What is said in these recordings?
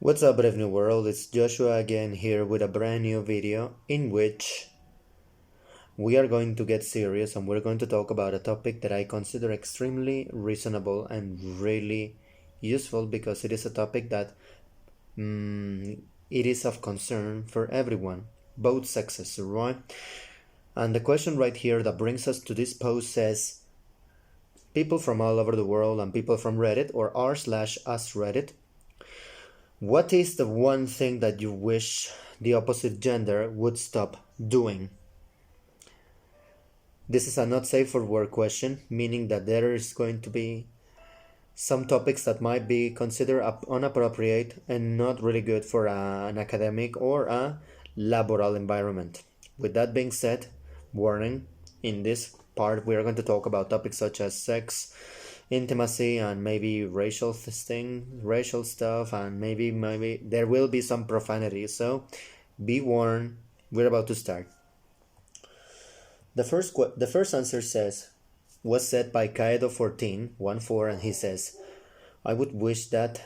What's up, brave new world? It's Joshua again here with a brand new video in which we are going to get serious and we're going to talk about a topic that I consider extremely reasonable and really useful because it is a topic that it is of concern for everyone, both sexes, right? And the question right here that brings us to this post says, people from all over the world and people from Reddit or r/AskReddit, what is the one thing that you wish the opposite gender would stop doing? This is a not safe for work question, meaning that there is going to be some topics that might be considered inappropriate and not really good for an academic or a laboral environment. And that being said, warning, in this part we are going to talk about topics such as sex, intimacy, and maybe racial stuff, and maybe there will be some profanity, so be warned, we're about to start. The first answer was said by Kaedo1414, and he says, I would wish that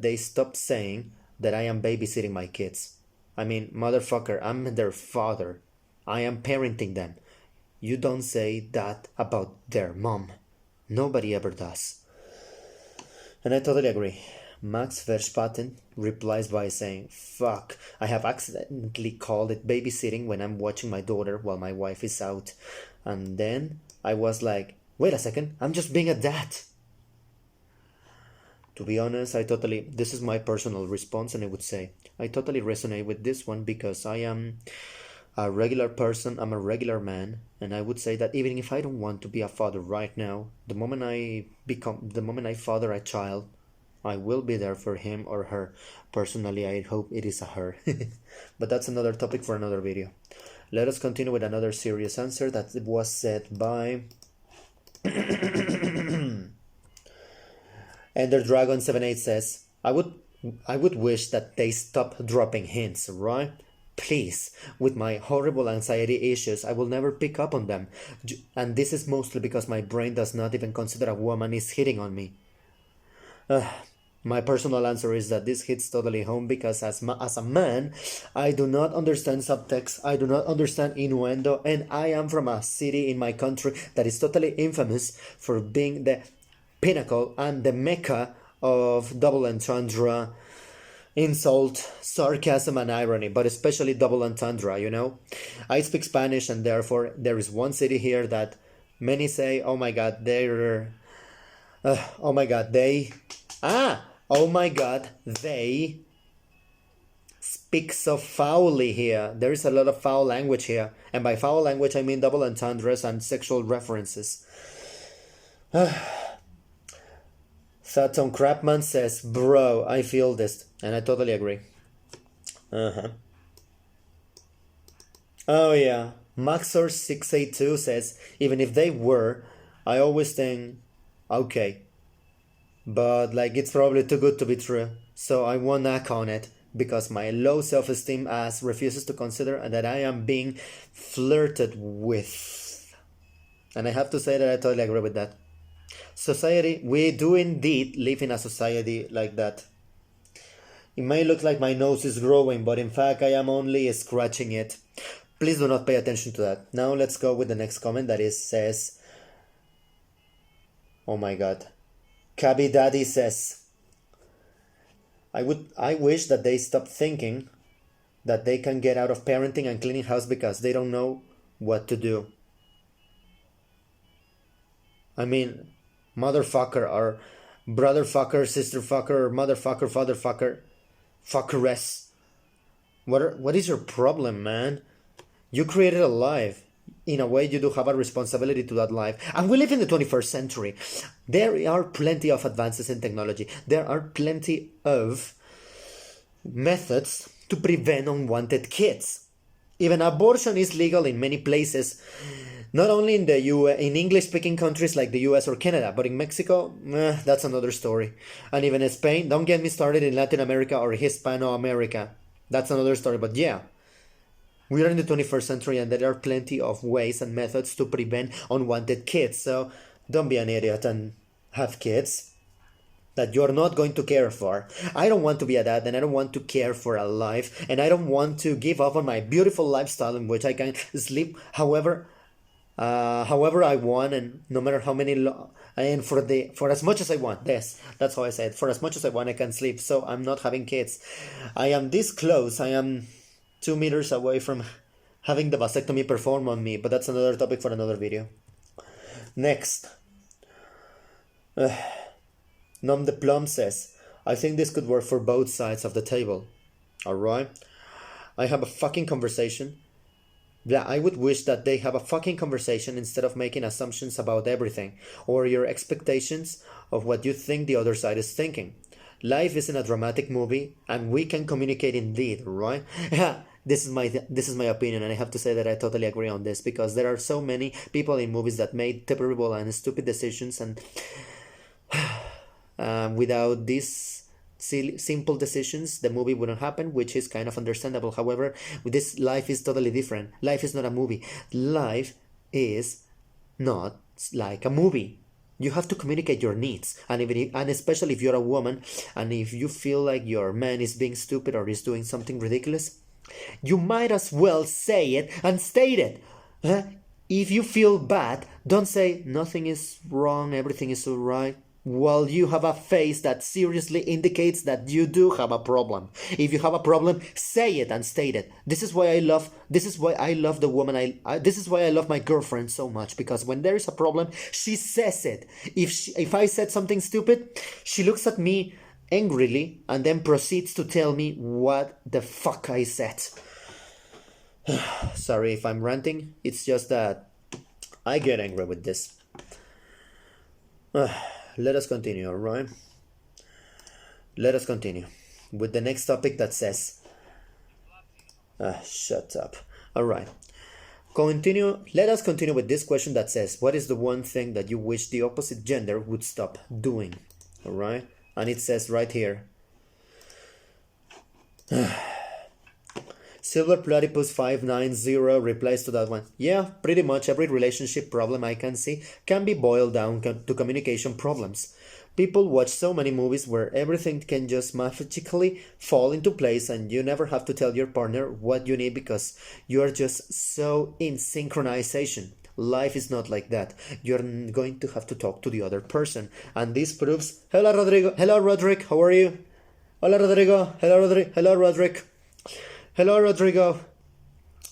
they stop saying that I am babysitting my kids. I mean, motherfucker, I'm their father. I am parenting them. You don't say that about their mom. Nobody ever does. And I totally agree. Max Verstappen replies by saying, fuck, I have accidentally called it babysitting when I'm watching my daughter while my wife is out. And then I was like, wait a second, I'm just being a dad. To be honest, this is my personal response, and I would say, I totally resonate with this one because I am a regular person, I'm a regular man, and I would say that even if I don't want to be a father right now, the moment I father a child, I will be there for him or her. Personally, I hope it is a her. But that's another topic for another video. Let us continue with another serious answer that was said by Ender Dragon 78 says, I would wish that they stop dropping hints, right? Please, with my horrible anxiety issues, I will never pick up on them. And this is mostly because my brain does not even consider a woman is hitting on me. My personal answer is that this hits totally home because as a man, I do not understand subtext, I do not understand innuendo, and I am from a city in my country that is totally infamous for being the pinnacle and the mecca of double entendre, insult, sarcasm, and irony, but especially double entendre, you know? I speak Spanish, and therefore there is one city here that many say, oh my god, they speak so foully here. There is a lot of foul language here, and by foul language I mean double entendres and sexual references. Saturn Crapman says, bro, I feel this, and I totally agree. Oh yeah, Maxor682 says, even if they were, I always think, okay, but like it's probably too good to be true, so I won't act on it because my low self-esteem ass refuses to consider that I am being flirted with. And I have to say that I totally agree with that. Society, we do indeed live in a society like that. It may look like my nose is growing, but in fact I am only scratching it. Please do not pay attention to that. Now let's go with the next comment that says, oh my god, Cabby Daddy says, I wish that they stop thinking that they can get out of parenting and cleaning house because they don't know what to do. I mean, motherfucker or brotherfucker, sisterfucker, motherfucker, fatherfucker, fuckeress. What is your problem, man? You created a life. In a way, you do have a responsibility to that life. And we live in the 21st century. There are plenty of advances in technology. There are plenty of methods to prevent unwanted kids. Even abortion is legal in many places. Not only in in English-speaking countries like the US or Canada, but in Mexico, that's another story. And even in Spain, don't get me started in Latin America or Hispano-America. That's another story, but yeah. We are in the 21st century and there are plenty of ways and methods to prevent unwanted kids, so don't be an idiot and have kids. that you're not going to care for. I don't want to be a dad, and I don't want to care for a life, and I don't want to give up on my beautiful lifestyle in which I can sleep however I want, and no matter how many and for as much as I want. Yes, that's how I said. For as much as I want, I can sleep. So I'm not having kids. I am this close. I am 2 meters away from having the vasectomy performed on me, but that's another topic for another video. Next. Nom de Plum says, I think this could work for both sides of the table. Alright? I have a fucking conversation. Yeah, I would wish that they have a fucking conversation instead of making assumptions about everything, or your expectations of what you think the other side is thinking. Life isn't a dramatic movie, and we can communicate indeed, right? This is my opinion, and I have to say that I totally agree on this, because there are so many people in movies that made terrible and stupid decisions, and without these simple decisions, the movie wouldn't happen, which is kind of understandable. However, with this, life is totally different. Life is not a movie. Life is not like a movie. You have to communicate your needs, and especially if you're a woman, and if you feel like your man is being stupid or is doing something ridiculous, you might as well say it and state it. If you feel bad, don't say nothing is wrong, everything is alright, while you have a face that seriously indicates that you do have a problem. If you have a problem, say it and state it. This is why I love the woman this is why I love my girlfriend so much, because when there is a problem, she says it. If I said something stupid, she looks at me angrily and then proceeds to tell me what the fuck I said. Sorry if I'm ranting, it's just that I get angry with this. Let us continue, alright? Let us continue with the next topic that says... shut up. Alright. Let us continue with this question that says, what is the one thing that you wish the opposite gender would stop doing? Alright? And it says right here... Silver Platypus 590 replies to that one. Yeah, pretty much every relationship problem I can see can be boiled down to communication problems. People watch so many movies where everything can just magically fall into place and you never have to tell your partner what you need because you are just so in synchronization. Life is not like that. You're going to have to talk to the other person. And this proves... Hello, Rodrigo. Hello, Roderick. How are you? Hola, Rodrigo. Hello, Roderick. Hello, Roderick. Hello, Rodrigo.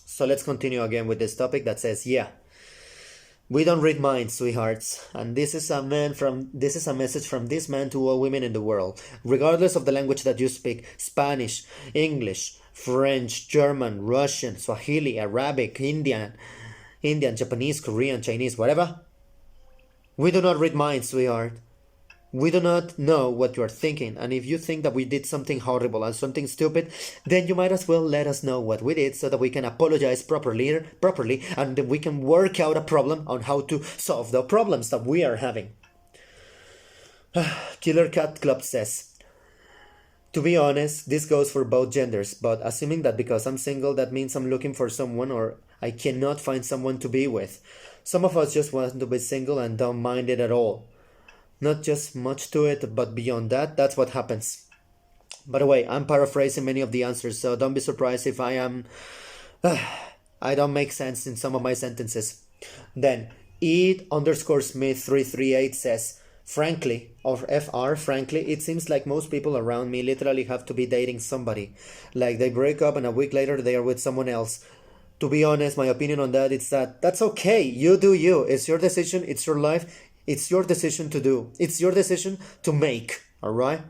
So let's continue again with this topic that says, yeah, we don't read minds, sweethearts. And this is a message from this man to all women in the world, regardless of the language that you speak: Spanish, English, French, German, Russian, Swahili, Arabic, Indian, Japanese, Korean, Chinese, whatever. We do not read minds, sweetheart. We do not know what you are thinking, and if you think that we did something horrible and something stupid, then you might as well let us know what we did so that we can apologize properly, and then we can work out a problem on how to solve the problems that we are having. Killer Cat Club says, to be honest, this goes for both genders, but assuming that because I'm single, that means I'm looking for someone or I cannot find someone to be with. Some of us just want to be single and don't mind it at all. Not just much to it, but beyond that, that's what happens. By the way, I'm paraphrasing many of the answers, so don't be surprised if I am... I don't make sense in some of my sentences. Then, Smith338 says, frankly, or FR, frankly, it seems like most people around me literally have to be dating somebody. Like they break up and a week later they are with someone else. To be honest, my opinion on that is that that's okay. You do you. It's your decision. It's your life. It's your decision to do. It's your decision to make. Alright?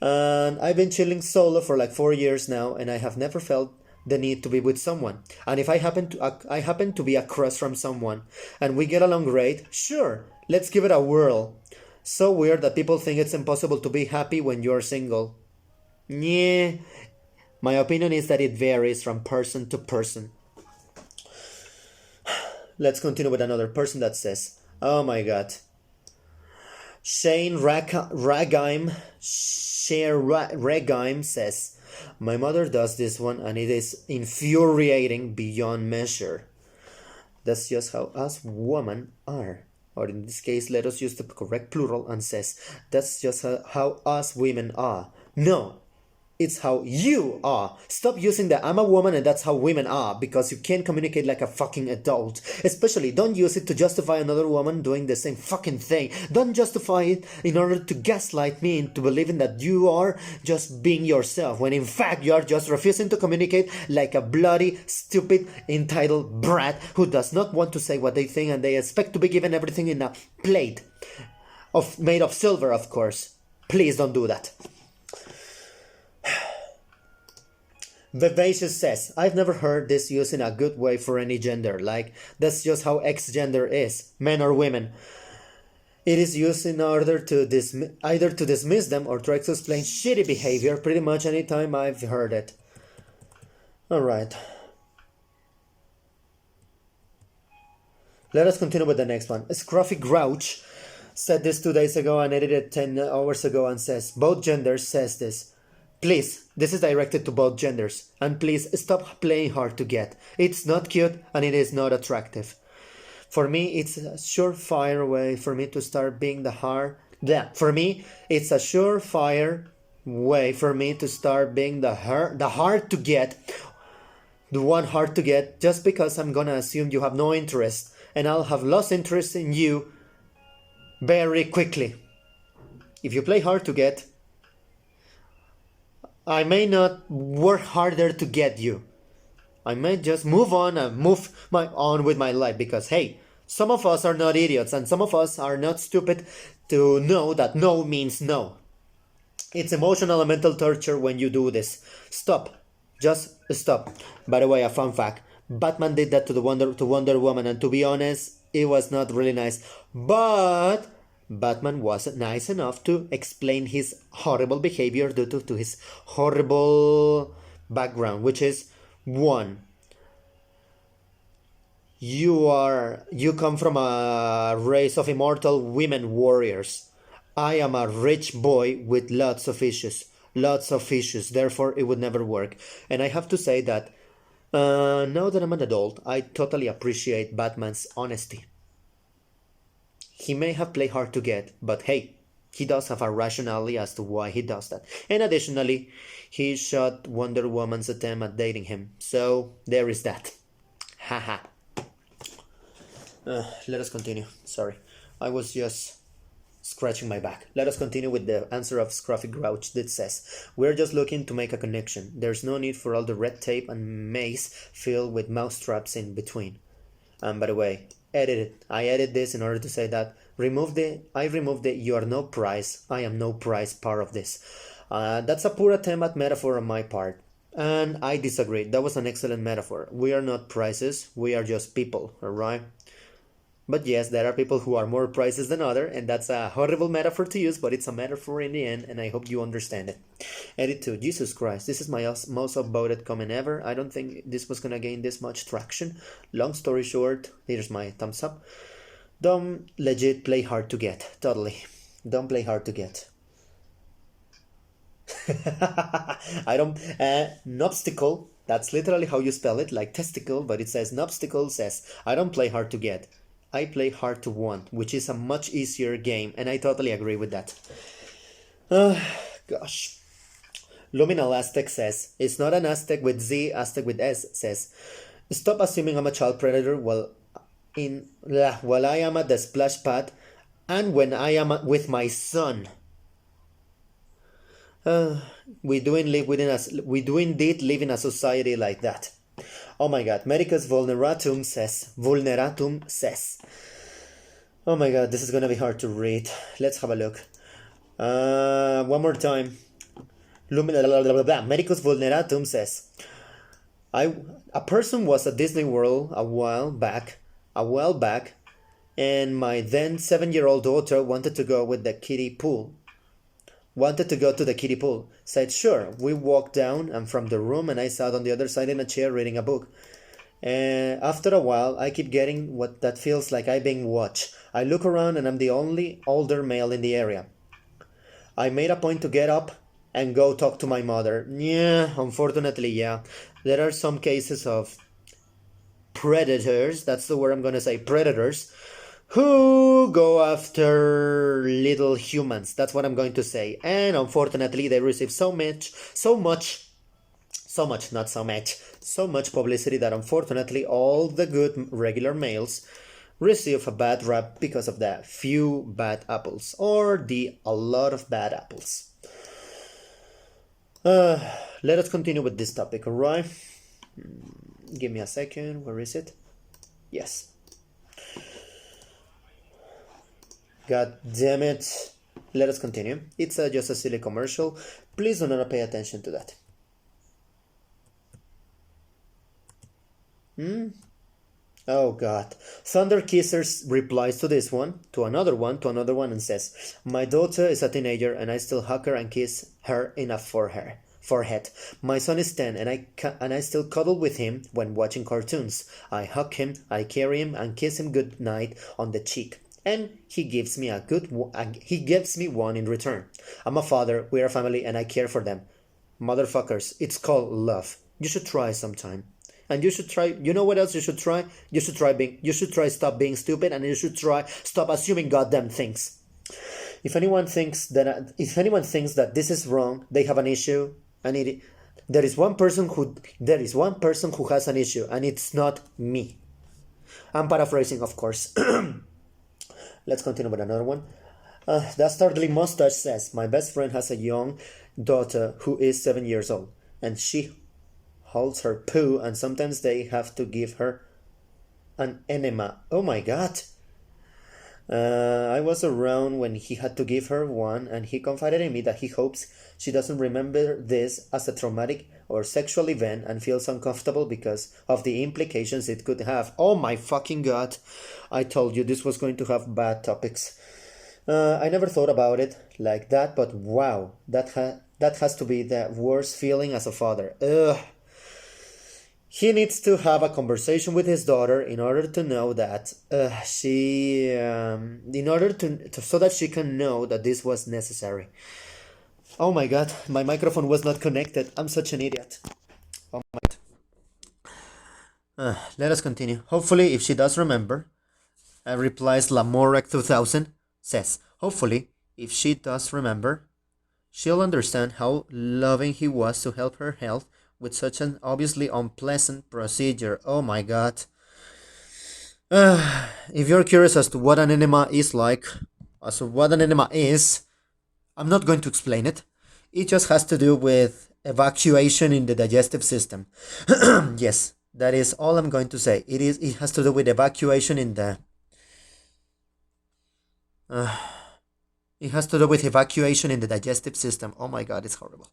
And I've been chilling solo for like 4 years now, and I have never felt the need to be with someone. And if I happen to be a crush from someone, and we get along great, sure, let's give it a whirl. So weird that people think it's impossible to be happy when you're single. Yeah. My opinion is that it varies from person to person. Let's continue with another person that says, oh my god. Shane Ragheim says, my mother does this one and it is infuriating beyond measure. That's just how us women are. or in this case, let us use the correct plural, and says, that's just how us women are. No, it's how you are. Stop using the I'm a woman and that's how women are, because you can't communicate like a fucking adult. Especially, don't use it to justify another woman doing the same fucking thing. Don't justify it in order to gaslight me into believing that you are just being yourself, when in fact you are just refusing to communicate like a bloody, stupid, entitled brat who does not want to say what they think, and they expect to be given everything in a plate made of silver, of course. Please don't do that. Vivacious says, I've never heard this used in a good way for any gender. Like, that's just how X gender is, men or women. It is used in order to either to dismiss them or try to explain shitty behavior pretty much any time I've heard it. Alright. Let us continue with the next one. Scruffy Grouch said this 2 days ago and edited 10 hours ago and says, both genders says this. Please, this is directed to both genders, and please stop playing hard to get. It's not cute and it is not attractive. For me, it's a surefire way for me to start being the hard to get, the one hard to get, just because I'm gonna assume you have no interest, and I'll have lost interest in you very quickly. If you play hard to get, I may not work harder to get you. I may just move on and move on with my life, because hey, some of us are not idiots and some of us are not stupid to know that no means no. It's emotional and mental torture when you do this. Stop. Just stop. By the way, a fun fact. Batman did that to Wonder Woman, and to be honest, it was not really nice. But Batman was nice enough to explain his horrible behavior due to his horrible background, which is 1. You come from a race of immortal women warriors. I am a rich boy with lots of issues, therefore it would never work. And I have to say that now that I'm an adult, I totally appreciate Batman's honesty. He may have played hard to get, but hey, he does have a rationale as to why he does that. And additionally, he shot Wonder Woman's attempt at dating him. So, there is that. Haha. Let us continue. Sorry, I was just scratching my back. Let us continue with the answer of Scruffy Grouch that says, we're just looking to make a connection. There's no need for all the red tape and maze filled with mousetraps in between. And by the way, I edit this in order to say that I removed the you are no prize, I am no prize part of this. That's a poor attempt at metaphor on my part, and I disagree. That was an excellent metaphor. We are not prizes, we are just people, alright? But yes, there are people who are more prizes than others, and that's a horrible metaphor to use, but it's a metaphor in the end, and I hope you understand it. Edit 2. Jesus Christ, this is my most upvoted comment ever. I don't think this was gonna gain this much traction. Long story short, here's my thumbs up. Don't legit play hard to get. Totally. Don't play hard to get. I don't... Nobstacle, that's literally how you spell it, like testicle, but it says Nobstacle says, I don't play hard to get. I play hard to want, which is a much easier game, and I totally agree with that. Gosh. Luminal Aztec says, it's not an Aztec with Z, Aztec with S says, stop assuming I'm a child predator while I am at the splash pad and when I am with my son. We do indeed live in a society like that. Oh my god, Medicus Vulneratum says. Oh my god, this is gonna be hard to read. Let's have a look. One more time. Medicus Vulneratum says, a person was at Disney World a while back, and my then 7-year-old daughter wanted to go to the kiddie pool. Said sure. We walked down and from the room, and I sat on the other side in a chair reading a book. And after a while, I keep getting what that feels like I'm being watched. I look around and I'm the only older male in the area. I made a point to get up and go talk to my mother. Yeah, unfortunately, yeah. There are some cases of predators, that's the word I'm gonna say, predators, who go after little humans. That's what I'm going to say. And unfortunately, they receive so much publicity that unfortunately all the good regular males receive a bad rap because of the few bad apples or the a lot of bad apples. Let us continue with this topic, alright? Give me a second. Where is it? Yes. God damn it. Let us continue. It's just a silly commercial. Please do not pay attention to that. Oh god. Thunder Kisser replies to this one, to another one, and says, "My daughter is a teenager and I still hug her and kiss her enough for her forehead. My son is 10 and I still cuddle with him when watching cartoons. I hug him, I carry him and kiss him good night on the cheek. And he gives me one in return. I'm a father, we're a family and I care for them. Motherfuckers, it's called love. You should try sometime. And you should try, you know what else you should try? You should try stop being stupid and you should try stop assuming goddamn things. If anyone thinks that this is wrong, they have an issue and there is one person who has an issue and it's not me. I'm paraphrasing, of course. Let's continue with another one. The startling mustache says, "My best friend has a young daughter who is 7 years old, and she holds her poo, and sometimes they have to give her an enema." Oh my god. I was around when he had to give her one, and he confided in me that he hopes she doesn't remember this as a traumatic or sexual event and feels uncomfortable because of the implications it could have. Oh my fucking god. I told you this was going to have bad topics. I never thought about it like that, but wow, that has to be the worst feeling as a father. Ugh. He needs to have a conversation with his daughter in order to know that so that she can know that this was necessary. Oh my god, my microphone was not connected. I'm such an idiot. Oh my god. Let us continue. Hopefully, if she does remember, replies Lamorek2000, says, hopefully, if she does remember, she'll understand how loving he was to help her health with such an obviously unpleasant procedure. Oh my god. If you're curious as to what an enema is like, I'm not going to explain it. It just has to do with evacuation in the digestive system. Yes, that is all I'm going to say. It has to do with evacuation in the it has to do with evacuation in the digestive system. Oh my god, it's horrible.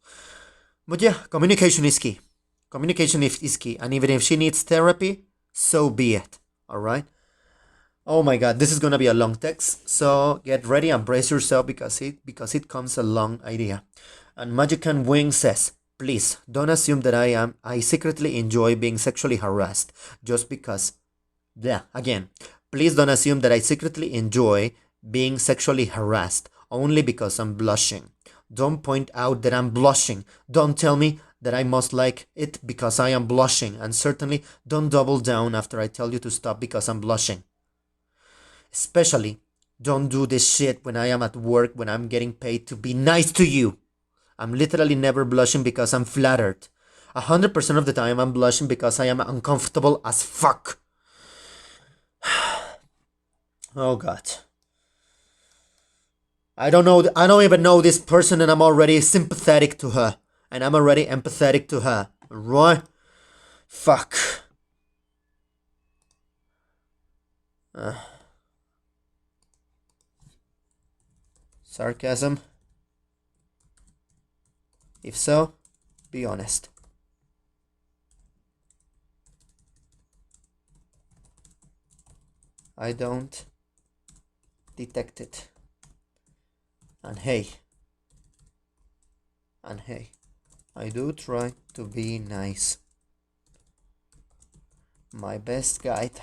But yeah, communication is key. Communication is key. And even if she needs therapy, so be it. Alright? Oh my god, this is gonna be a long text. So get ready and brace yourself because it comes a long idea. And Magican Wing says, please don't assume that I secretly enjoy being sexually harassed just because. Yeah, again. Please don't assume that I secretly enjoy being sexually harassed only because I'm blushing. Don't point out that I'm blushing. Don't tell me that I must like it because I am blushing. And certainly don't double down after I tell you to stop because I'm blushing. Especially, don't do this shit when I am at work when I'm getting paid to be nice to you. I'm literally never blushing because I'm flattered. 100% of the time I'm blushing because I am uncomfortable as fuck. Oh god. I don't even know this person and I'm already sympathetic to her. And I'm already empathetic to her. Right? Fuck. Sarcasm? If so, be honest. I don't detect it. And hey, I do try to be nice. My best guide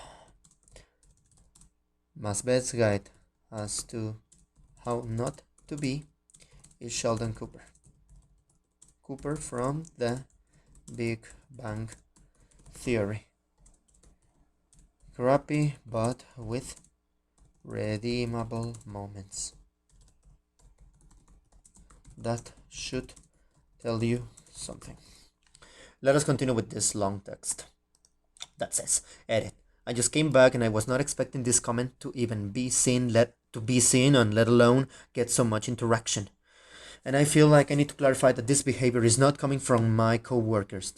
as to how not to be is Sheldon Cooper. Cooper from the Big Bang Theory. Crappy, but with Redeemable moments. That should tell you something. Let us continue with this long text that says, edit. I just came back and I was not expecting this comment to even be seen, and let alone get so much interaction. And I feel like I need to clarify that this behavior is not coming from my co-workers.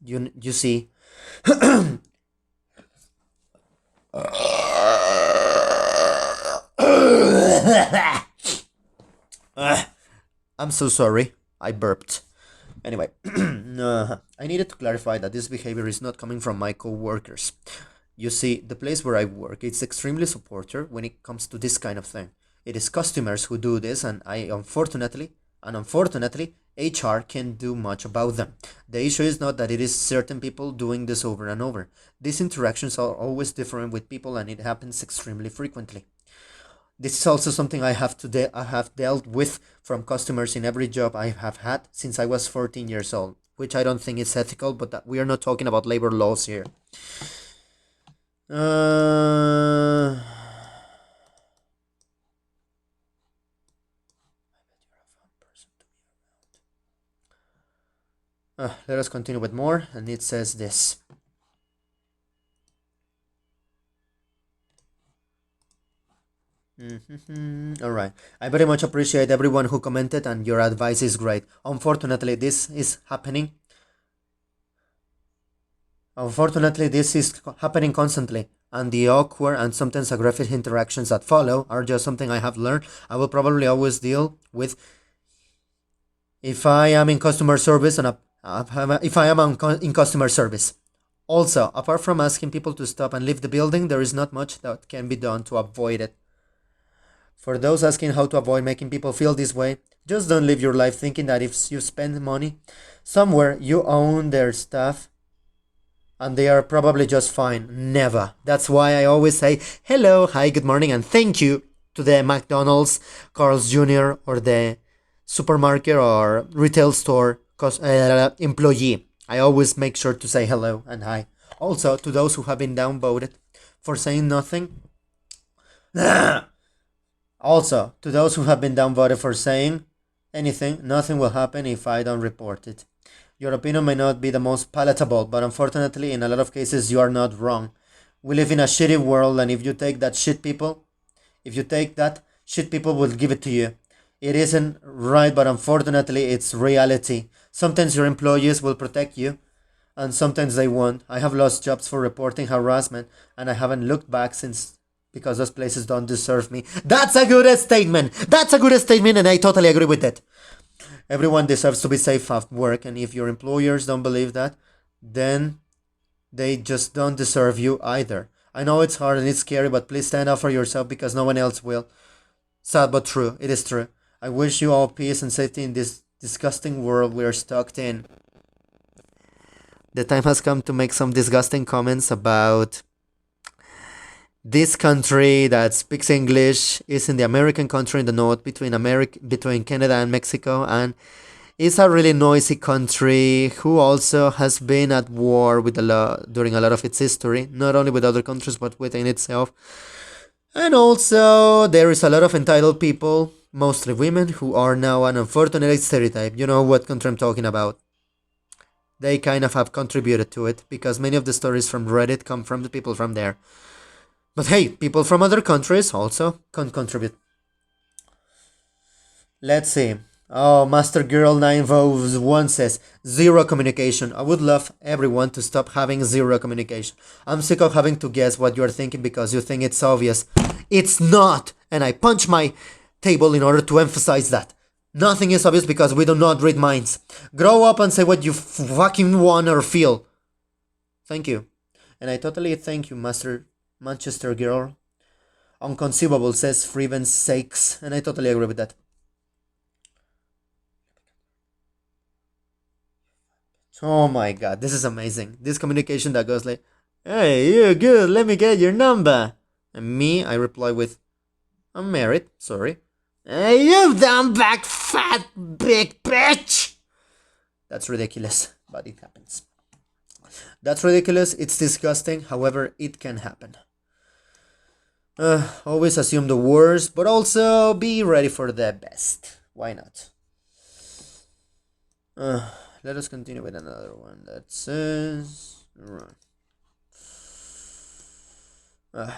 You see, I'm so sorry. I burped. Anyway, I needed to clarify that this behavior is not coming from my co-workers. You see, the place where I work is extremely supportive when it comes to this kind of thing. It is customers who do this, and unfortunately, HR can't do much about them. The issue is not that it is certain people doing this over and over. These interactions are always different with people, and it happens extremely frequently. This is also something I have dealt with from customers in every job I have had since I was 14 years old, which I don't think is ethical, but that we are not talking about labor laws here. Let us continue with more, and it says this. Alright. I very much appreciate everyone who commented, and your advice is great. Unfortunately, this is happening constantly, and the awkward and sometimes aggressive interactions that follow are just something I have learned I will probably always deal with if I am in customer service in customer service. Also, apart from asking people to stop and leave the building, there is not much that can be done to avoid it. For those asking how to avoid making people feel this way, just don't live your life thinking that if you spend money somewhere, you own their stuff and they are probably just fine. Never. That's why I always say hello, hi, good morning, and thank you to the McDonald's, Carl's Jr., or the supermarket or retail store employee. I always make sure to say hello and hi. Also, to those who have been downvoted for saying nothing. Also, to those who have been downvoted for saying anything, nothing will happen if I don't report it. Your opinion may not be the most palatable, but unfortunately, in a lot of cases, you are not wrong. We live in a shitty world, and if you take that, shit people will give it to you. It isn't right, but unfortunately, it's reality. Sometimes your employees will protect you, and sometimes they won't. I have lost jobs for reporting harassment, and I haven't looked back since because those places don't deserve me. That's a good statement! And I totally agree with that. Everyone deserves to be safe at work, and if your employers don't believe that, then they just don't deserve you either. I know it's hard and it's scary, but please stand up for yourself because no one else will. Sad but true. It is true. I wish you all peace and safety in this disgusting world we are stuck in. The time has come to make some disgusting comments about this country that speaks English, is in the American country in the north between Canada and Mexico, and is a really noisy country who also has been at war with during a lot of its history, not only with other countries but within itself. And also there is a lot of entitled people, mostly women, who are now an unfortunate stereotype. You know what country I'm talking about. They kind of have contributed to it because many of the stories from Reddit come from the people from there. But hey, people from other countries also can contribute. Let's see. Oh, Master Girl 9 says, zero communication. I would love everyone to stop having zero communication. I'm sick of having to guess what you're thinking because you think it's obvious. It's not! And I punch my table in order to emphasize that. Nothing is obvious because we do not read minds. Grow up and say what you fucking want or feel. Thank you. And I totally thank you, Manchester Girl. Unconceivable, says Freeven's sakes. And I totally agree with that. Oh my god, this is amazing. This communication that goes like, hey, you good, let me get your number. And me, I reply with, I'm married, sorry. Hey, you dumb back fat big bitch! That's ridiculous, but it happens. That's ridiculous, it's disgusting, however, it can happen. Always assume the worst, but also be ready for the best. Why not? Uh, Let us continue with another one that says. Uh,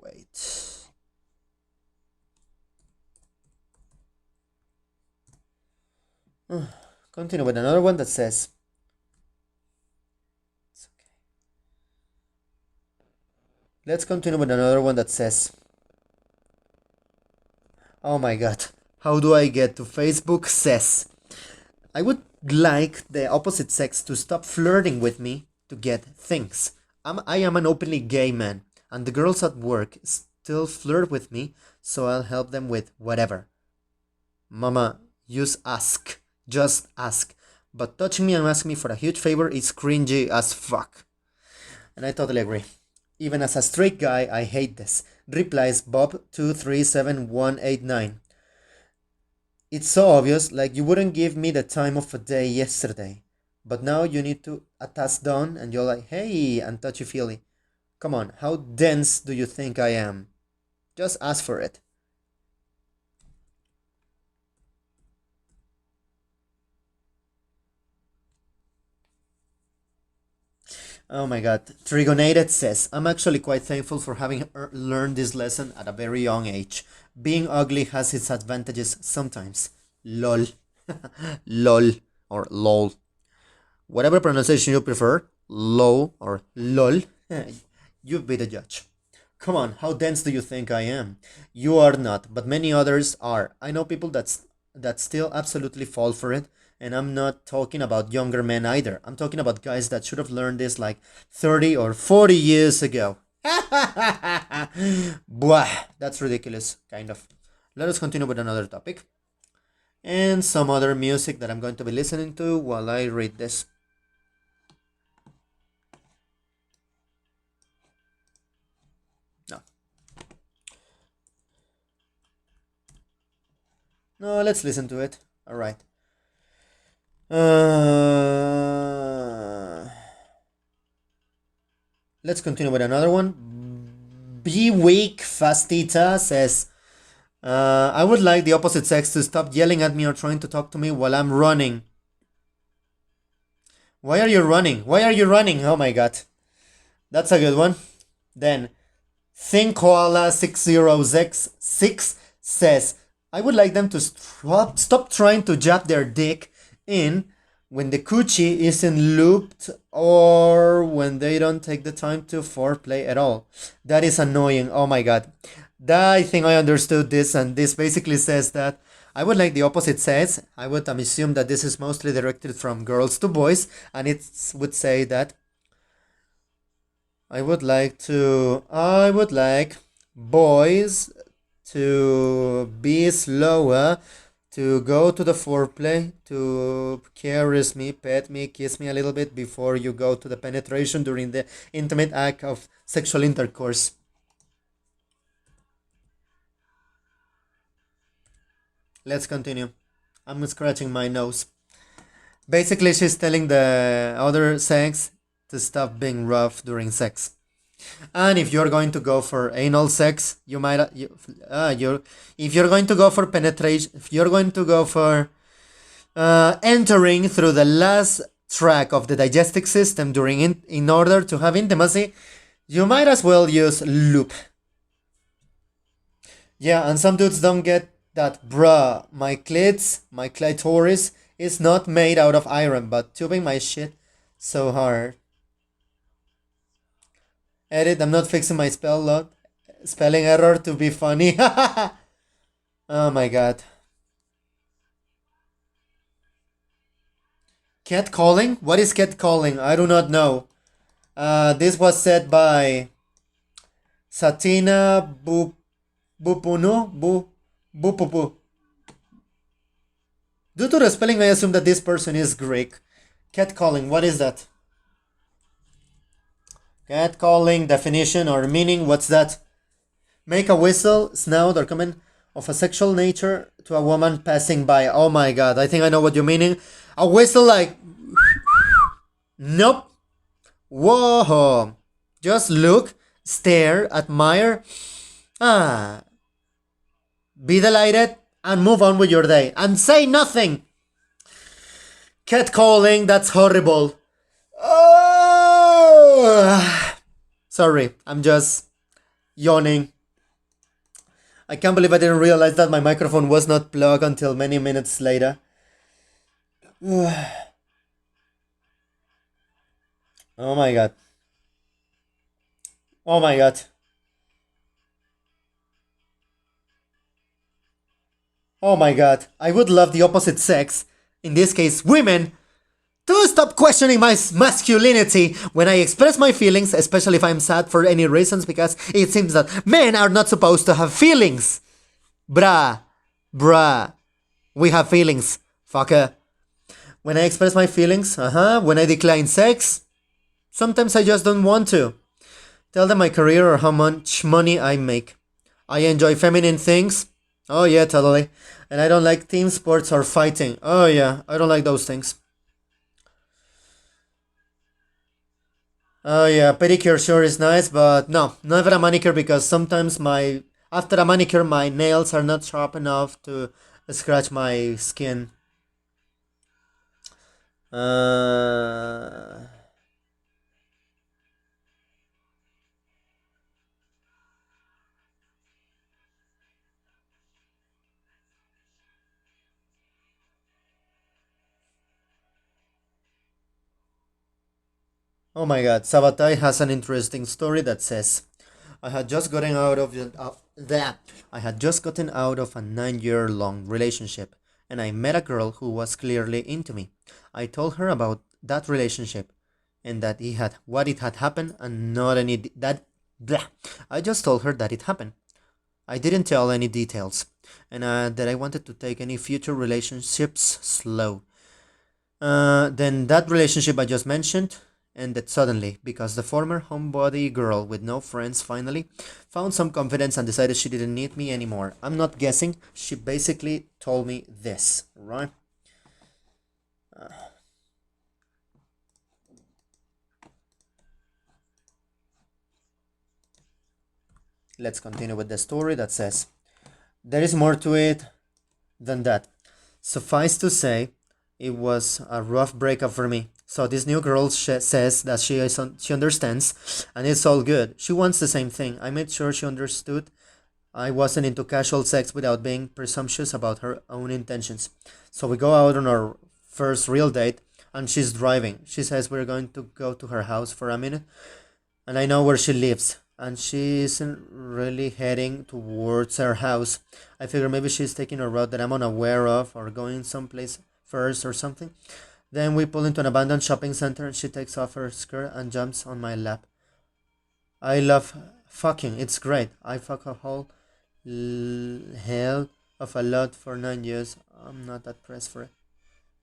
Wait. Continue with another one that says. It's okay. Let's continue with another one that says. Oh my god. How do I get to Facebook? Says. I would like the opposite sex to stop flirting with me to get things. I am an openly gay man, and the girls at work still flirt with me, so I'll help them with whatever. Mama, use ask. Just ask. But touching me and asking me for a huge favor is cringy as fuck. And I totally agree. Even as a straight guy, I hate this. Replies Bob237189. It's so obvious, like you wouldn't give me the time of a day yesterday. But now you need to a task done and you're like, hey, and touchy-feely. Come on, how dense do you think I am? Just ask for it. Oh my god. Trigonated says, I'm actually quite thankful for having learned this lesson at a very young age. Being ugly has its advantages sometimes. LOL. LOL. Or LOL. Whatever pronunciation you prefer, LOL or LOL, you be the judge. Come on, how dense do you think I am? You are not, but many others are. I know people that still absolutely fall for it, and I'm not talking about younger men either. I'm talking about guys that should have learned this like 30 or 40 years ago. Blah, that's ridiculous, kind of. Let us continue with another topic. And some other music that I'm going to be listening to while I read this. No. No, let's listen to it. Alright. Let's continue with another one. Be weak, Fastita says, I would like the opposite sex to stop yelling at me or trying to talk to me while I'm running. Why are you running? Why are you running? Oh my god. That's a good one. Then, ThinkKoala6006 says, I would like them to stop trying to jab their dick in when the coochie isn't looped or when they don't take the time to foreplay at all. That is annoying. Oh my god. I think I understood this, and this basically says that I would like the opposite sex. I would assume that this is mostly directed from girls to boys, and it would say that I would like boys to be slower, to go to the foreplay, to caress me, pet me, kiss me a little bit before you go to the penetration during the intimate act of sexual intercourse. Let's continue. I'm scratching my nose. Basically, she's telling the other sex to stop being rough during sex. And if you're going to go for anal sex, you might if you're going to go for penetration, if you're going to go for entering through the last track of the digestive system during in order to have intimacy, you might as well use lube. Yeah, and some dudes don't get that, bruh. My clitoris is not made out of iron, but tubing my shit so hard. Edit, I'm not fixing my spelling error to be funny. Oh my god. Catcalling? What is catcalling? I do not know. This was said by Satina Bupunu Bupupu. Due to the spelling, I assume that this person is Greek. Catcalling, what is that? Catcalling definition or meaning, what's that? Make a whistle, snout, or comment of a sexual nature to a woman passing by. Oh my god, I think I know what you're meaning. A whistle like... Nope. Whoa. Just look, stare, admire, ah, be delighted, and move on with your day. And say nothing. Catcalling, that's horrible. Oh! Sorry, I'm just yawning. I can't believe I didn't realize that my microphone was not plugged until many minutes later. Oh my god. Oh my god. Oh my god. I would love the opposite sex, in this case women, to stop questioning my masculinity when I express my feelings, especially if I'm sad for any reasons, because it seems that men are not supposed to have feelings. Bruh. We have feelings, fucker. When I express my feelings, when I decline sex, sometimes I just don't want to. Tell them my career or how much money I make. I enjoy feminine things. Oh yeah, totally. And I don't like team sports or fighting. Oh yeah, I don't like those things. Oh yeah, pedicure sure is nice, but no, never a manicure because sometimes my after a manicure my nails are not sharp enough to scratch my skin. Uh, oh my god, Sabatai has an interesting story that says, I had just gotten out of that. I had just gotten out of a 9 year long relationship, and I met a girl who was clearly into me. I told her about that relationship, and that it had happened, and not any that. Blah. I just told her that it happened. I didn't tell any details, and that I wanted to take any future relationships slow. Then that relationship I just mentioned ended suddenly because the former homebody girl with no friends finally found some confidence and decided she didn't need me anymore. I'm not guessing, she basically told me this, right? Let's continue with the story that says, there is more to it than that. Suffice to say, it was a rough breakup for me. So this new girl says that she understands, and it's all good. She wants the same thing. I made sure she understood I wasn't into casual sex without being presumptuous about her own intentions. So we go out on our first real date, and she's driving. She says we're going to go to her house for a minute, and I know where she lives, and she isn't really heading towards her house. I figure maybe she's taking a route that I'm unaware of, or going someplace first or something. Then we pull into an abandoned shopping center, and she takes off her skirt and jumps on my lap. I love fucking, it's great. I fuck a whole hell of a lot for 9 years. I'm not that pressed for it.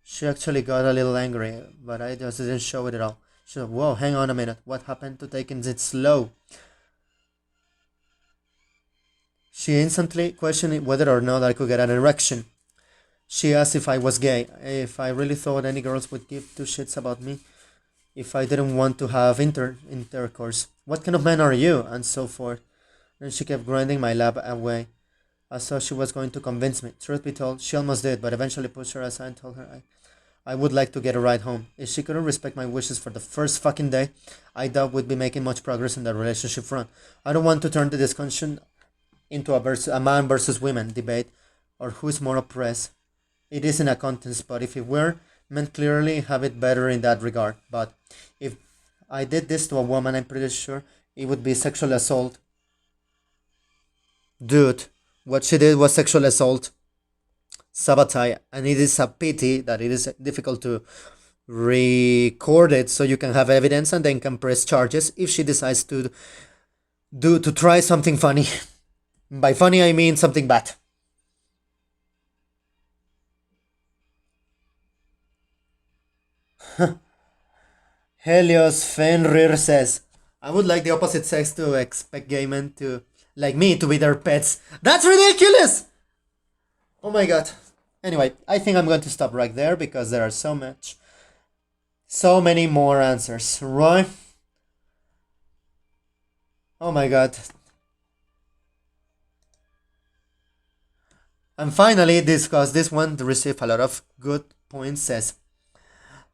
She actually got a little angry, but I just didn't show it at all. She said, whoa, hang on a minute. What happened to taking it slow? She instantly questioned whether or not I could get an erection. She asked if I was gay, if I really thought any girls would give two shits about me, if I didn't want to have intercourse. What kind of man are you? And so forth. Then she kept grinding my lap away. I thought she was going to convince me. Truth be told, she almost did, but eventually pushed her aside and told her I would like to get a ride home. If she couldn't respect my wishes for the first fucking day, I doubt we'd be making much progress in the relationship front. I don't want to turn the discussion into a man versus women debate or who is more oppressed. It isn't a contest, but if it were, men clearly have it better in that regard. But if I did this to a woman, I'm pretty sure it would be sexual assault. Dude, what she did was sexual assault. Sabotage, and it is a pity that it is difficult to record it so you can have evidence and then can press charges if she decides to try something funny. By funny I mean something bad. Helios Fenrir says, I would like the opposite sex to expect gay men to, like me, to be their pets. That's ridiculous! Oh my god. Anyway, I think I'm going to stop right there because there are so many more answers, right? Oh my god. And finally, this one received a lot of good points. Says,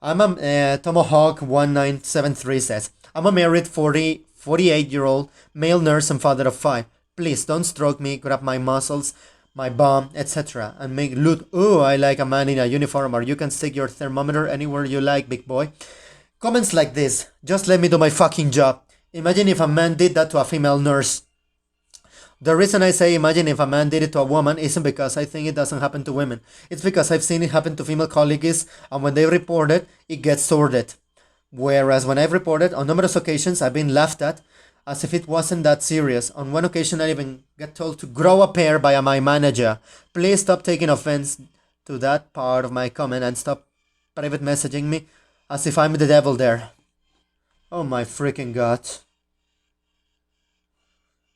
I'm a Tomahawk 1973 says, I'm a married 48-year-old male nurse and father of 5. Please don't stroke me, grab my muscles, my bum, etc. and make loot. Ooh, I like a man in a uniform, or you can stick your thermometer anywhere you like, big boy. Comments like this, just let me do my fucking job. Imagine if a man did that to a female nurse. The reason I say imagine if a man did it to a woman isn't because I think it doesn't happen to women. It's because I've seen it happen to female colleagues, and when they report it, it gets sorted. Whereas when I've reported, on numerous occasions, I've been laughed at as if it wasn't that serious. On one occasion, I even get told to grow a pair by my manager. Please stop taking offense to that part of my comment and stop private messaging me as if I'm the devil there. Oh my freaking god.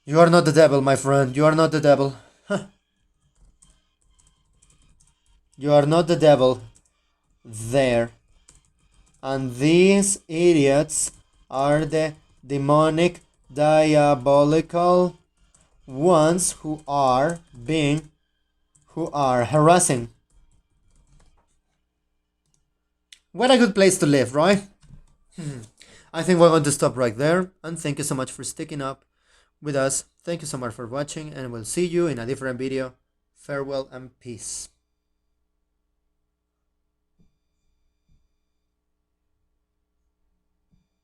You are not the devil, my friend. You are not the devil. You are not the devil there. And these idiots are the demonic, diabolical ones who are harassing. What a good place to live, right? I think we're going to stop right there. And thank you so much for sticking up with us. Thank you so much for watching, and we'll see you in a different video. Farewell and peace.